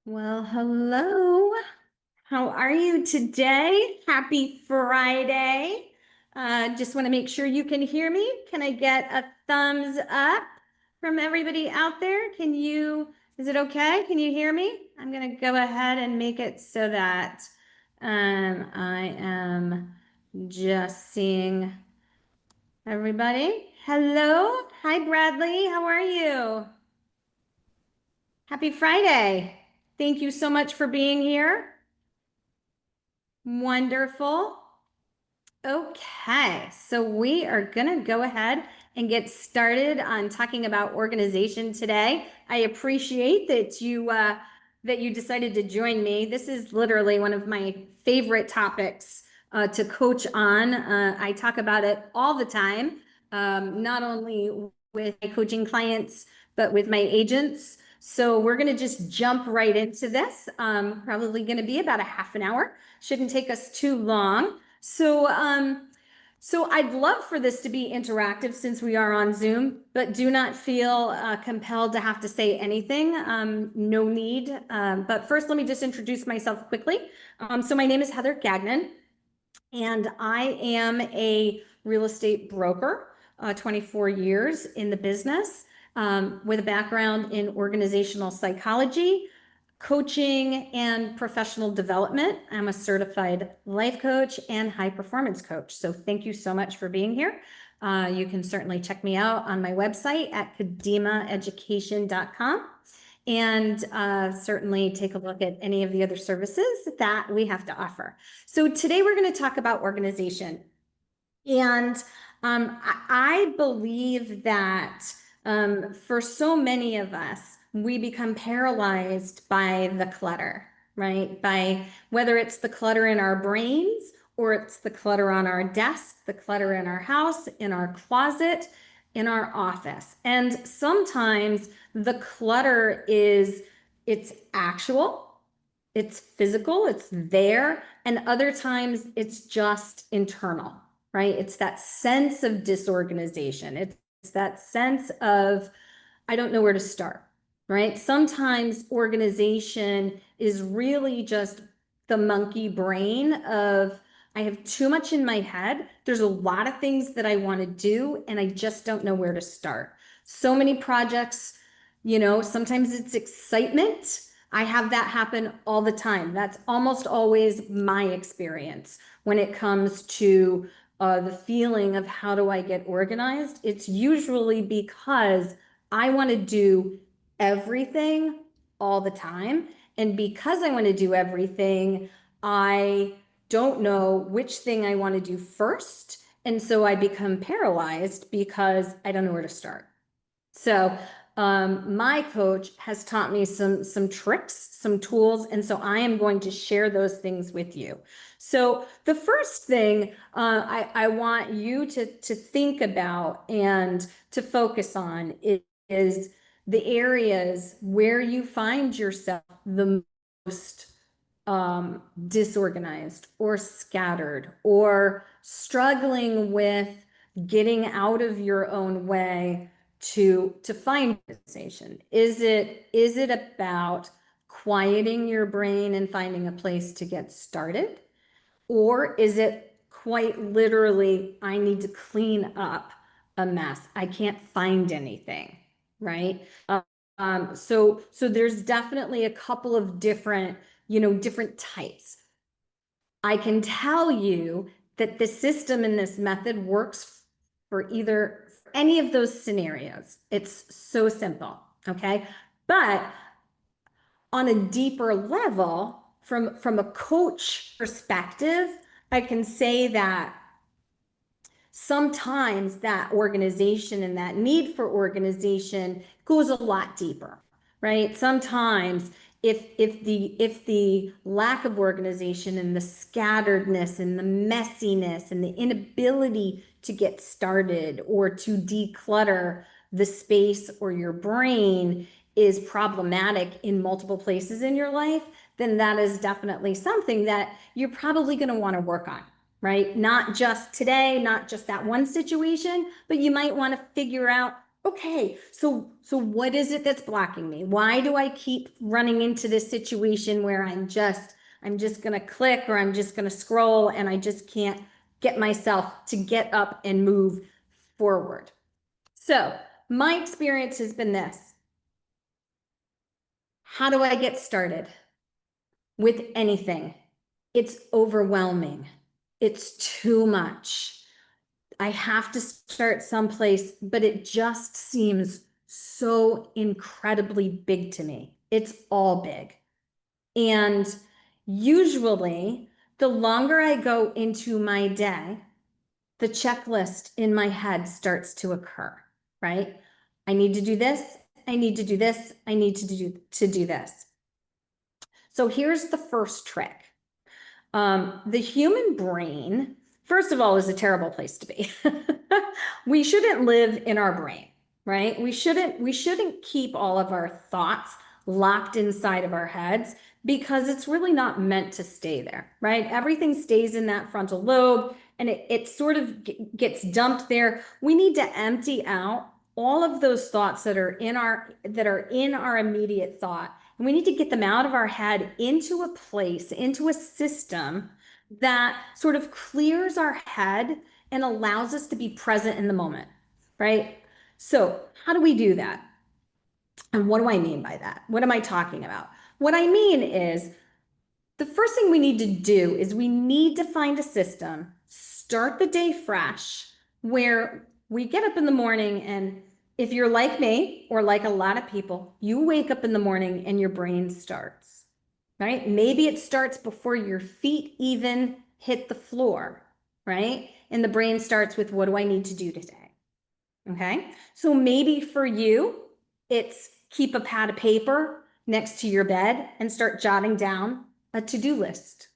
Well, hello. How are you today? Happy Friday. Just want to make sure you can hear me. Can I get a thumbs up from everybody out there? Is it okay? Can you hear me? I'm going to go ahead and make it so that I am just seeing everybody. Hello. Hi, Bradley. How are you? Happy Friday. Thank you so much for being here. Wonderful. Okay, so we are going to go ahead and get started on talking about organization today. I appreciate that you decided to join me. This is literally one of my favorite topics to coach on. I talk about it all the time, not only with my coaching clients, but with my agents. So we're going to just jump right into this. Probably going to be about a half an hour. Shouldn't take us too long. So I'd love for this to be interactive since we are on Zoom, but do not feel compelled to have to say anything. No need. But first, let me just introduce myself quickly. So my name is Heather Gagnon, and I am a real estate broker, 24 years in the business, with a background in organizational psychology, coaching, and professional development. I'm a certified life coach and high performance coach. So thank you so much for being here. You can certainly check me out on my website at kadimaeducation.com and certainly take a look at any of the other services that we have to offer. So today we're going to talk about organization. And I believe that for so many of us, we become paralyzed by the clutter, right? By whether it's the clutter in our brains or it's the clutter on our desk, the clutter in our house, in our closet, in our office. And sometimes the clutter it's actual, it's physical, it's there, and other times it's just internal, right? It's that sense of disorganization. It's that sense of, I don't know where to start, right? Sometimes organization is really just the monkey brain of, I have too much in my head. There's a lot of things that I want to do, and I just don't know where to start. So many projects, sometimes it's excitement. I have that happen all the time. That's almost always my experience when it comes to the feeling of how do I get organized. It's usually because I want to do everything all the time. And because I want to do everything, I don't know which thing I want to do first. And so I become paralyzed because I don't know where to start. So my coach has taught me some tricks, some tools, and so I am going to share those things with you. So the first thing I want you to think about and to focus on is the areas where you find yourself the most disorganized or scattered or struggling with getting out of your own way to find organization. Is it about quieting your brain and finding a place to get started? Or is it quite literally, I need to clean up a mess. I can't find anything, right? So there's definitely a couple of different types. I can tell you that the system in this method works for any of those scenarios. It's so simple, okay? But on a deeper level, from a coach perspective, I can say that sometimes that organization and that need for organization goes a lot deeper, right? Sometimes if the lack of organization and the scatteredness and the messiness and the inability to get started or to declutter the space or your brain is problematic in multiple places in your life, then that is definitely something that you're probably going to want to work on, right? Not just today, not just that one situation, but you might want to figure out, okay, so what is it that's blocking me? Why do I keep running into this situation where I'm just gonna click, or I'm just gonna scroll, and I just can't get myself to get up and move forward? So my experience has been this. How do I get started with anything? It's overwhelming. It's too much. I have to start someplace, but it just seems so incredibly big to me. It's all big. And usually, the longer I go into my day, the checklist in my head starts to occur, right? I need to do this. I need to do this. I need to do this. So here's the first trick. The human brain, first of all, is a terrible place to be. We shouldn't live in our brain, right? We shouldn't keep all of our thoughts locked inside of our heads, because it's really not meant to stay there, right? Everything stays in that frontal lobe, and it sort of gets dumped there. We need to empty out all of those thoughts that are in our immediate thought, and we need to get them out of our head into a place, into a system that sort of clears our head and allows us to be present in the moment, right? So how do we do that? And what do I mean by that? What am I talking about? What I mean is, the first thing we need to do is we need to find a system, start the day fresh, where we get up in the morning, and if you're like me, or like a lot of people, you wake up in the morning and your brain starts, right? Maybe it starts before your feet even hit the floor, right? And the brain starts with, what do I need to do today? Okay. So maybe for you, it's keep a pad of paper next to your bed and start jotting down a to-do list.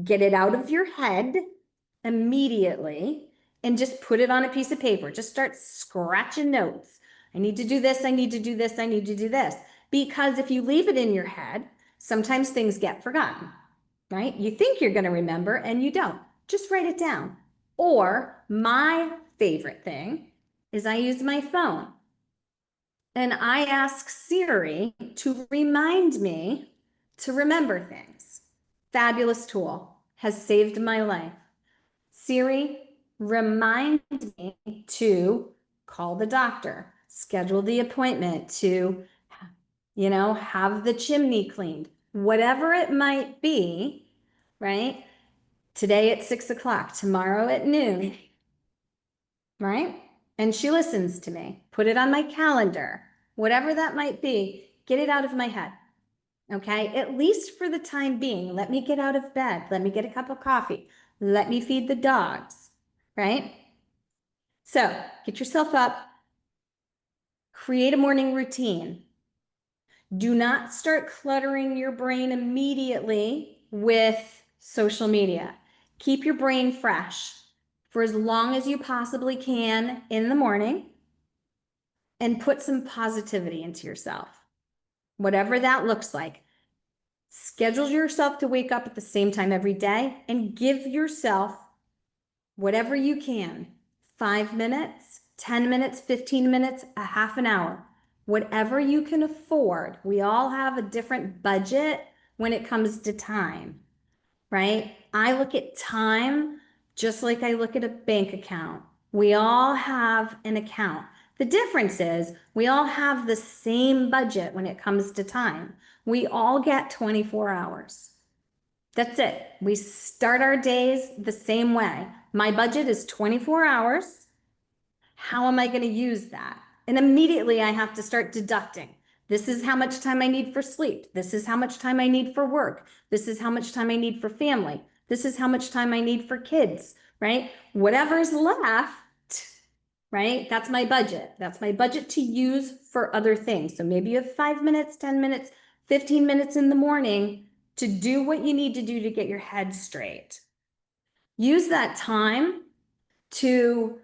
Get it out of your head immediately and just put it on a piece of paper. Just start scratching notes. I need to do this. I need to do this. I need to do this. Because if you leave it in your head, sometimes things get forgotten, right? You think you're going to remember and you don't. Just write it down. Or my favorite thing is I use my phone and I ask Siri to remind me to remember things. Fabulous tool, has saved my life. Siri, remind me to call the doctor, schedule the appointment to, have the chimney cleaned, whatever it might be, right? Today at 6 o'clock, tomorrow at noon, right? And she listens to me. Put it on my calendar, whatever that might be, get it out of my head. Okay, at least for the time being. Let me get out of bed. Let me get a cup of coffee. Let me feed the dogs, right? So get yourself up, create a morning routine. Do not start cluttering your brain immediately with social media. Keep your brain fresh for as long as you possibly can in the morning, and put some positivity into yourself, whatever that looks like. Schedule yourself to wake up at the same time every day, and give yourself whatever you can, 5 minutes, 10 minutes, 15 minutes, a half an hour, whatever you can afford. We all have a different budget when it comes to time, right? I look at time just like I look at a bank account. We all have an account. The difference is we all have the same budget when it comes to time. We all get 24 hours. That's it. We start our days the same way. My budget is 24 hours. How am I going to use that? And immediately I have to start deducting. This is how much time I need for sleep. This is how much time I need for work. This is how much time I need for family. This is how much time I need for kids, right? Whatever's left, right? That's my budget. That's my budget to use for other things. So maybe you have 5 minutes, 10 minutes, 15 minutes in the morning to do what you need to do to get your head straight. Use that time to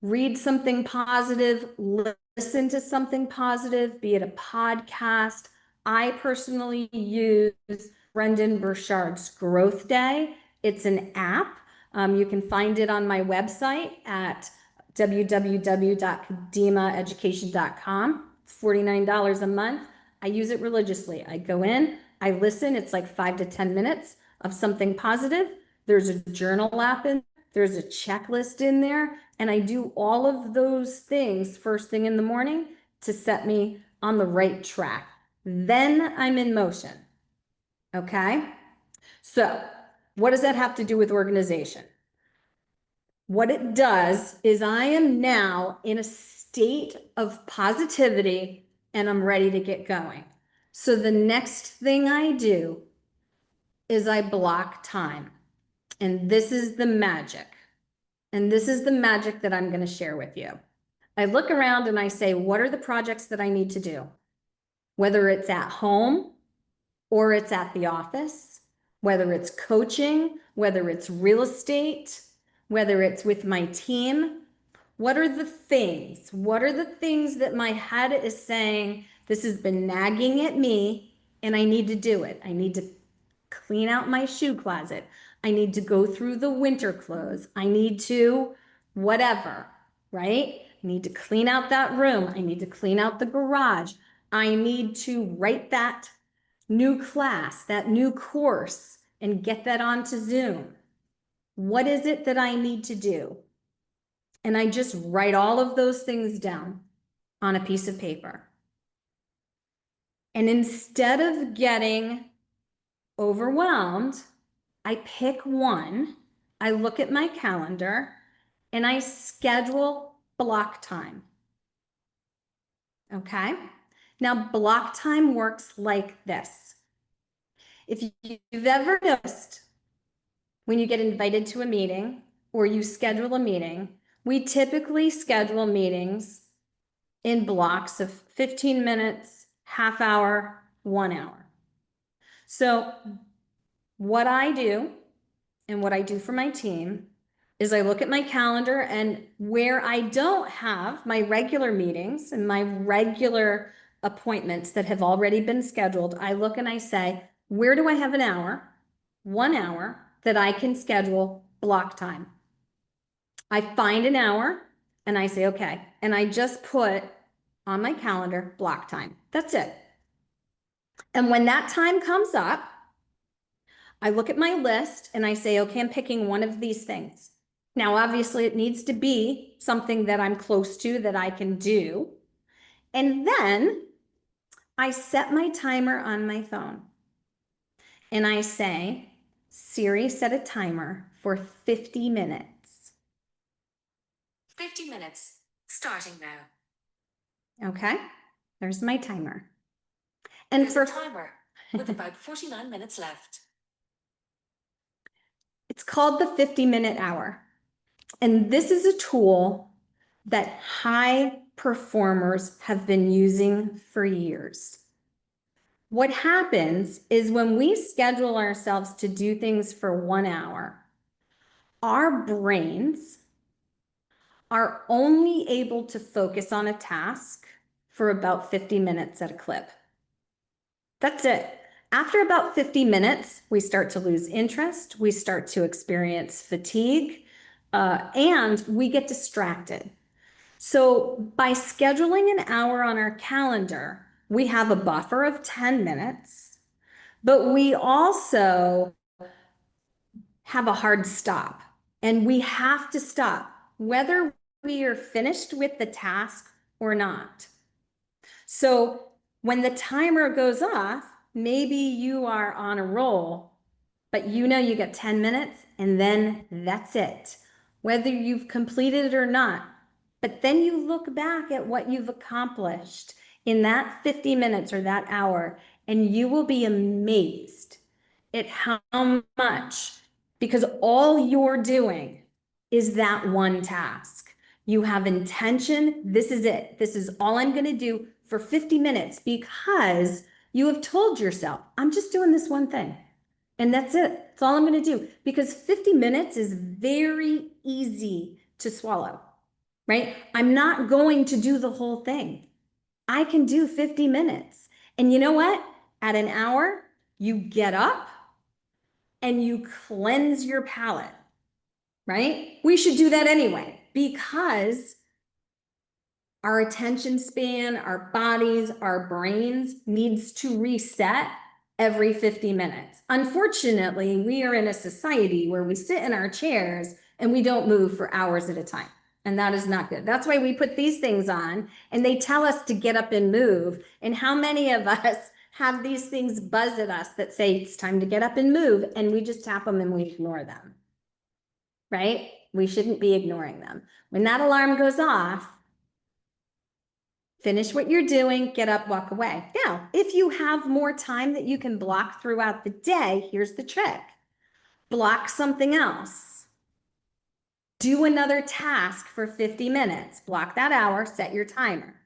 read something positive, listen to something positive, be it a podcast. I personally use Brendon Burchard's Growth Day. It's an app. You can find it on my website at www.kademaeducation.com. It's $49 a month. I use it religiously. I go in, I listen. It's like 5 to 10 minutes of something positive. There's a journal app in, there's a checklist in there, and I do all of those things first thing in the morning to set me on the right track. Then I'm in motion. Okay? So, what does that have to do with organization? What it does is I am now in a state of positivity and I'm ready to get going. So the next thing I do is I block time. And this is the magic. And this is the magic that I'm going to share with you. I look around and I say, what are the projects that I need to do? Whether it's at home or it's at the office, whether it's coaching, whether it's real estate, whether it's with my team, what are the things? What are the things that my head is saying, this has been nagging at me and I need to do it. I need to clean out my shoe closet. I need to go through the winter clothes. I need to whatever, right? I need to clean out that room. I need to clean out the garage. I need to write that new class, that new course, and get that onto Zoom. What is it that I need to do? And I just write all of those things down on a piece of paper. And instead of getting overwhelmed, I pick one, I look at my calendar, and I schedule block time. Okay? Now, block time works like this. If you've ever noticed when you get invited to a meeting or you schedule a meeting, we typically schedule meetings in blocks of 15 minutes, half hour, 1 hour. So what I do and what I do for my team is I look at my calendar, and where I don't have my regular meetings and my regular appointments that have already been scheduled, I look and I say, where do I have an hour, 1 hour that I can schedule block time? I find an hour and I say, okay, and I just put on my calendar block time. That's it. And when that time comes up, I look at my list and I say, okay, I'm picking one of these things. Now, obviously, it needs to be something that I'm close to that I can do. And then I set my timer on my phone and I say, Siri, set a timer for 50 minutes. 50 minutes, starting now. Okay, there's my timer. And There's a timer with about 49 minutes left. It's called the 50-minute hour. And this is a tool that high performers have been using for years. What happens is when we schedule ourselves to do things for 1 hour, our brains are only able to focus on a task for about 50 minutes at a clip. That's it. After about 50 minutes, we start to lose interest, we start to experience fatigue, and we get distracted. So by scheduling an hour on our calendar, we have a buffer of 10 minutes, but we also have a hard stop. And we have to stop, whether we are finished with the task or not. So when the timer goes off, maybe you are on a roll, but you know you got 10 minutes and then that's it, whether you've completed it or not. But then you look back at what you've accomplished in that 50 minutes or that hour, and you will be amazed at how much, because all you're doing is that one task. You have intention. This is it. This is all I'm going to do for 50 minutes because you have told yourself, I'm just doing this one thing. And that's it. That's all I'm going to do, because 50 minutes is very easy to swallow, right? I'm not going to do the whole thing. I can do 50 minutes. And you know what? At an hour, you get up and you cleanse your palate, right? We should do that anyway. because our attention span, our bodies, our brains needs to reset every 50 minutes. Unfortunately, we are in a society where we sit in our chairs and we don't move for hours at a time. And that is not good. That's why we put these things on and they tell us to get up and move. And how many of us have these things buzz at us that say it's time to get up and move, and we just tap them and we ignore them, right? We shouldn't be ignoring them. When that alarm goes off, finish what you're doing, get up, walk away. Now, if you have more time that you can block throughout the day, here's the trick. Block something else. Do another task for 50 minutes. Block that hour, set your timer.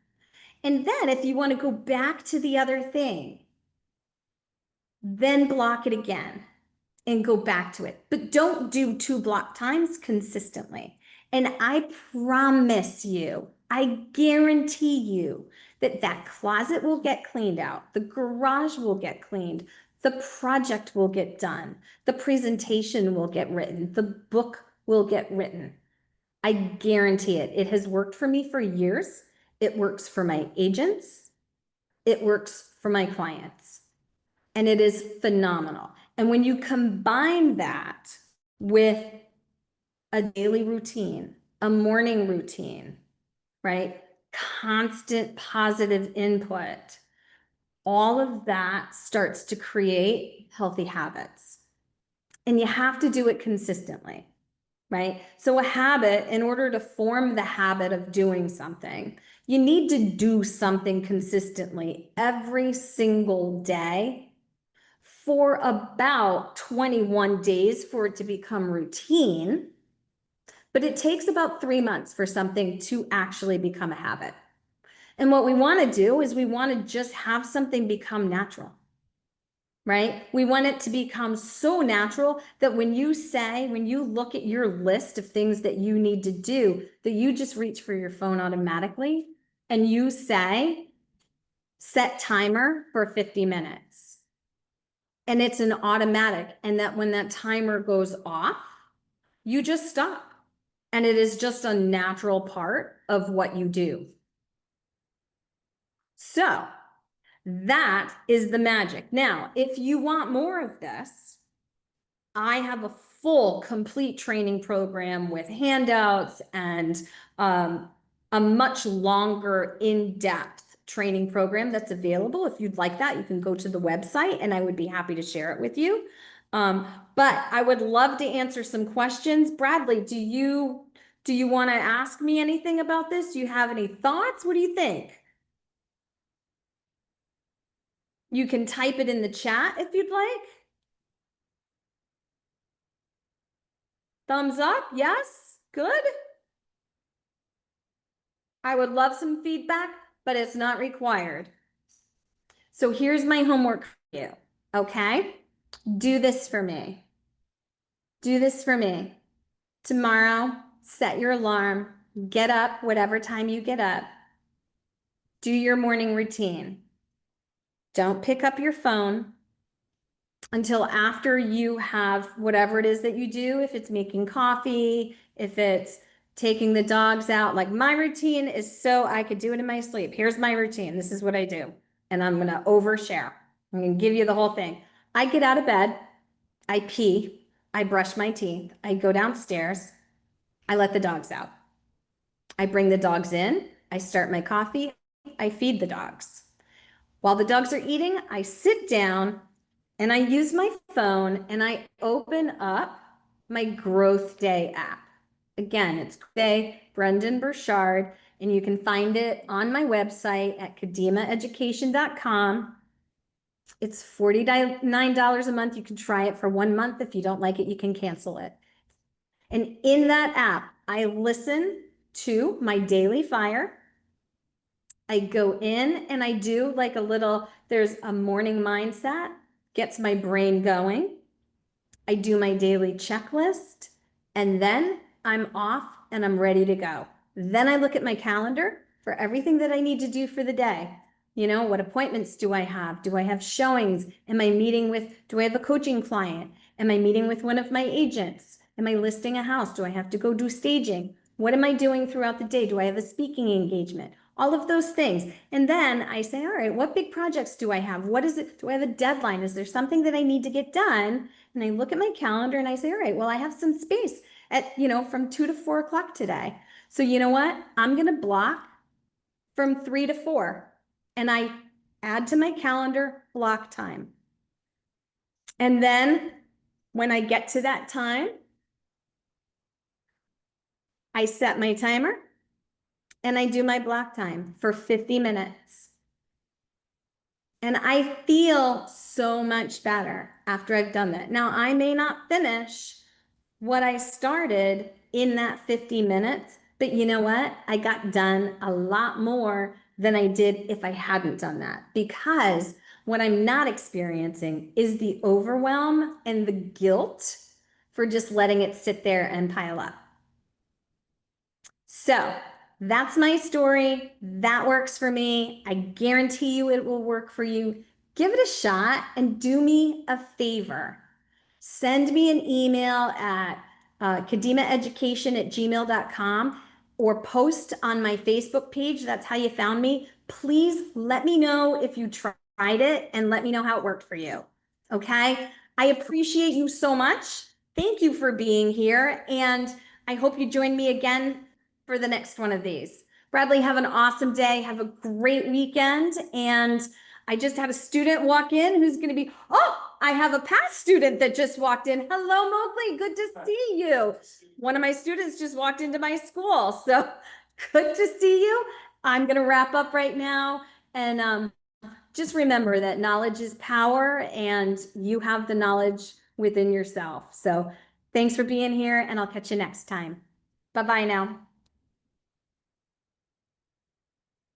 And then if you want to go back to the other thing, then block it again and go back to it. But don't do 2 block times consistently. And I promise you, I guarantee you that that closet will get cleaned out. The garage will get cleaned. The project will get done. The presentation will get written. The book will get written. I guarantee it. It has worked for me for years. It works for my agents. It works for my clients. And it is phenomenal. And when you combine that with a daily routine, a morning routine, right? Constant positive input, all of that starts to create healthy habits. And you have to do it consistently, right? So a habit, in order to form the habit of doing something, you need to do something consistently every single day for about 21 days for it to become routine. But it takes about 3 months for something to actually become a habit. And what we want to do is we want to just have something become natural, right? We want it to become so natural that when you look at your list of things that you need to do, that you just reach for your phone automatically and you say, set timer for 50 minutes. And it's an automatic. And that when that timer goes off, you just stop. And it is just a natural part of what you do. So that is the magic. Now, if you want more of this, I have a full, complete training program with handouts and a much longer, in-depth training program that's available. If you'd like that, you can go to the website and I would be happy to share it with you. But I would love to answer some questions. Bradley, do you want to ask me anything about this? Do you have any thoughts? What do you think? You can type it in the chat if you'd like. Thumbs up, yes, good. I would love some feedback, but it's not required. So here's my homework for you, okay? Do this for me. Do this for me. Tomorrow, set your alarm, get up whatever time you get up. Do your morning routine. Don't pick up your phone until after you have whatever it is that you do. If it's making coffee, if it's taking the dogs out, like my routine is so I could do it in my sleep. Here's my routine. This is what I do. And I'm going to overshare. I'm going to give you the whole thing. I get out of bed. I pee. I brush my teeth. I go downstairs. I let the dogs out. I bring the dogs in. I start my coffee. I feed the dogs. While the dogs are eating, I sit down and I use my phone and I open up my Growth Day app. Again, it's Day Brendon Burchard, and you can find it on my website at kadimaeducation.com. It's $49 a month. You can try it for 1 month. If you don't like it, you can cancel it. And in that app, I listen to my daily fire. I go in and I do like there's a morning mindset, gets my brain going. I do my daily checklist, and then I'm off and I'm ready to go. Then I look at my calendar for everything that I need to do for the day. You know, what appointments do I have? Do I have showings? Do I have a coaching client? Am I meeting with one of my agents? Am I listing a house? Do I have to go do staging? What am I doing throughout the day? Do I have a speaking engagement? All of those things. And then I say, all right, what big projects do I have? What is it? Do I have a deadline? Is there something that I need to get done? And I look at my calendar and I say, all right, well, I have some space at, from 2 to 4 o'clock today. So you know what? I'm going to block from 3 to 4 and I add to my calendar block time. And then when I get to that time, I set my timer and I do my block time for 50 minutes. And I feel so much better after I've done that. Now, I may not finish what I started in that 50 minutes, but you know what? I got done a lot more than I did if I hadn't done that, because what I'm not experiencing is the overwhelm and the guilt for just letting it sit there and pile up. So that's my story. That works for me. I guarantee you it will work for you. Give it a shot and do me a favor. Send me an email at kadimaeducation@gmail.com or post on my Facebook page. That's how you found me. Please let me know if you tried it and let me know how it worked for you. Okay? I appreciate you so much. Thank you for being here. And I hope you join me again for the next one of these. Bradley, have an awesome day. Have a great weekend. And I just had a student walk in who's going to be, I have a past student that just walked in. Hello, Mowgli. Good to see you. One of my students just walked into my school. So good to see you. I'm going to wrap up right now. And just remember that knowledge is power and you have the knowledge within yourself. So thanks for being here and I'll catch you next time. Bye-bye now.